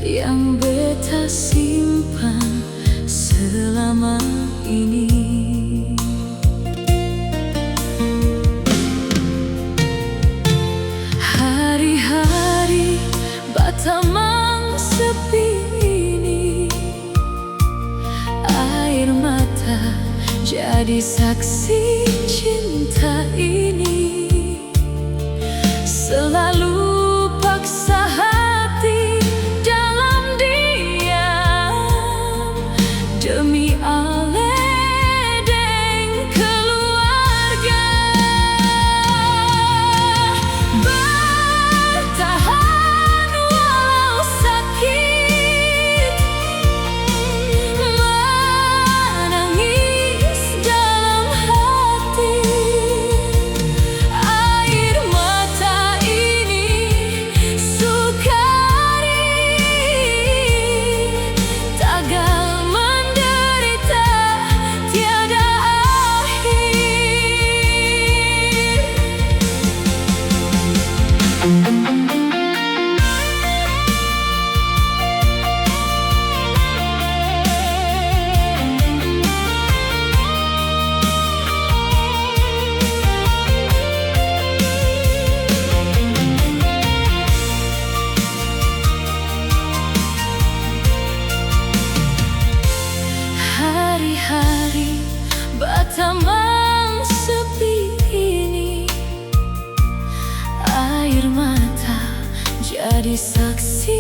yang beta simpan selama ini. Hari-hari batamang sepi ini, air mata jadi saksi cinta ini. Selalu paksa hati dalam diam demi aledeng keluarga. Bertahan walau sakit, menangis dalam hati. Air mata ini sukari, tagal menderita tiada hari-hari batamang sepi ini, air mata jadi saksi